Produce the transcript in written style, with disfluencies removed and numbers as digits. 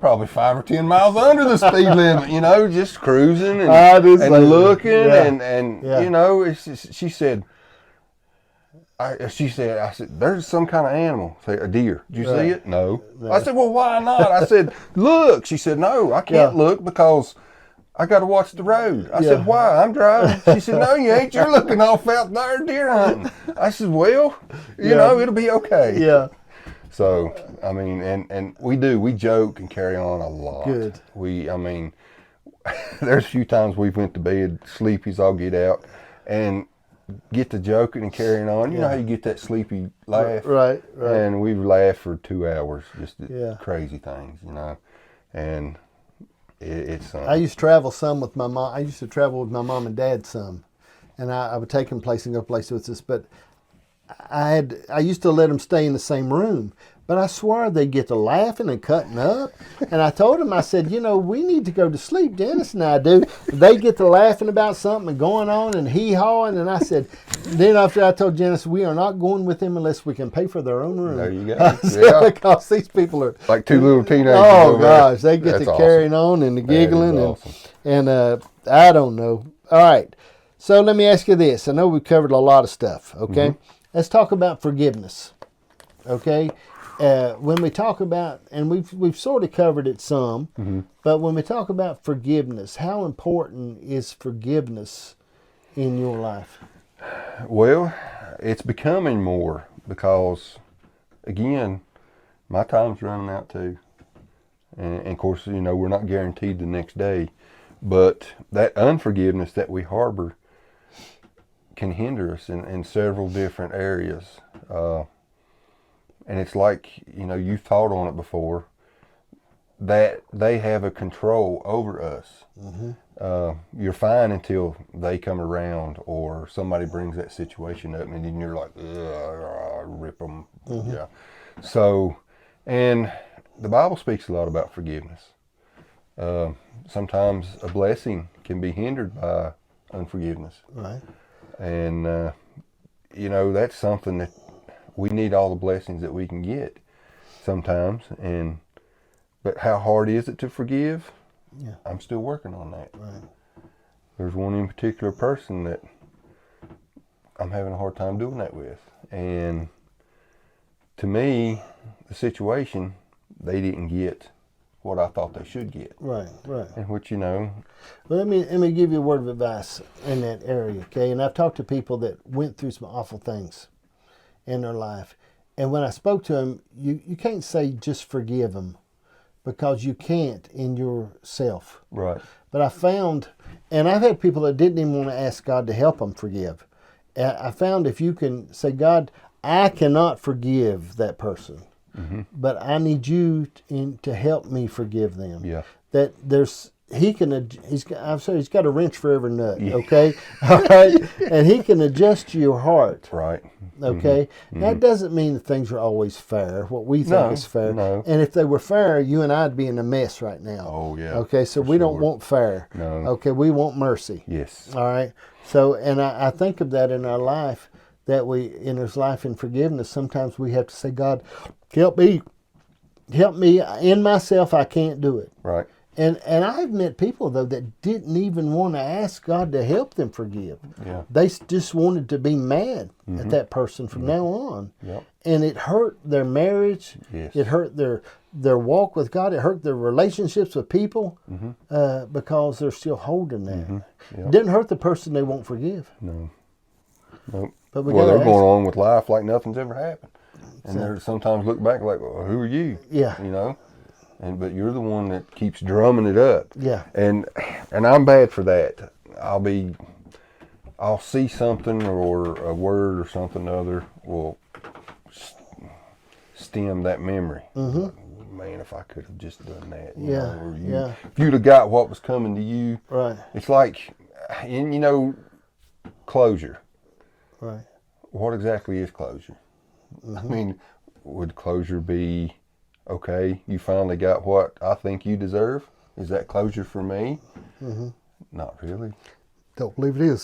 probably 5 or 10 miles under the speed limit, you know, just cruising and looking and you know, it's just, she said, I said, there's some kind of animal. Say, a deer. Did you see it? No. I said, well, why not? I said, look. She said, no, I can't look because I got to watch the road. I said, why? I'm driving. She said, no, you ain't. You're looking off out there deer hunting. I said, well, you know, it'll be okay. Yeah. So, I mean, and we joke and carry on a lot. Good. I mean, there's a few times we've went to bed, sleepy as all get out, and get to joking and carrying on. You know how you get that sleepy laugh? Right. And we've laughed for 2 hours, just crazy things, you know. And it's I used to travel some with my mom. I used to travel with my mom and dad some. And I would take them places and go places with us. But I used to let them stay in the same room. But I swear they'd get to laughing and cutting up. And I told them, I said, you know, we need to go to sleep, Dennis and I do. They get to laughing about something and going on and hee-hawing. And I said, then after I told Janice, we are not going with them unless we can pay for their own room. There you go. Because these people are... Like two little teenagers. Oh, gosh. They get to carrying on and the giggling. And I don't know. All right. So let me ask you this. I know we've covered a lot of stuff, okay? Mm-hmm. Let's talk about forgiveness, okay? When we talk about, and we've sort of covered it some, but when we talk about forgiveness, how important is forgiveness in your life? Well, it's becoming more because, again, my time's running out too. And of course, you know, we're not guaranteed the next day, but that unforgiveness that we harbor can hinder us in several different areas. And it's like, you know, you've thought on it before, that they have a control over us. You're fine until they come around or somebody brings that situation up and then you're like, ugh, rip them. Yeah. So, and the Bible speaks a lot about forgiveness. Sometimes a blessing can be hindered by unforgiveness. Right. And, you know, that's something that we need all the blessings that we can get sometimes. But how hard is it to forgive? Yeah. I'm still working on that. Right. There's one in particular person that I'm having a hard time doing that with. And to me, the situation, they didn't get what I thought they should get. Right. And which, you know. Well, let me give you a word of advice in that area, okay? And I've talked to people that went through some awful things in their life. And when I spoke to them, you can't say just forgive them because you can't in yourself. Right. But I found, and I've had people that didn't even want to ask God to help them forgive. I found if you can say, God, I cannot forgive that person, but I need you to help me forgive them. Yeah. That he's got a wrench for every nut, okay? All right? And he can adjust your heart. Right. Okay? That doesn't mean that things are always fair, what we think is fair. No. And if they were fair, you and I'd be in a mess right now. Oh, yeah. Okay, so we don't want fair. No. Okay, we want mercy. Yes. All right? So, and I think of that in our life, that in this life in forgiveness, sometimes we have to say, God, help me. Help me. In myself, I can't do it. Right. And I've met people, though, that didn't even want to ask God to help them forgive. Yeah. They just wanted to be mad at that person from now on. Yep. And it hurt their marriage. Yes. It hurt their walk with God. It hurt their relationships with people because they're still holding that. Yep. It didn't hurt the person they won't forgive. No. Nope. But they're going on with life like nothing's ever happened. And they sometimes look back like, well, who are you? Yeah. You know? But you're the one that keeps drumming it up. Yeah. And I'm bad for that. I'll see something or a word or something other will stem that memory. Like, man, if I could have just done that. You know, or if you'd have got what was coming to you. Right. It's like, and you know, closure. Right. What exactly is closure? I mean, would closure be, okay, you finally got what I think you deserve? Is that closure for me? Not really. Don't believe it is.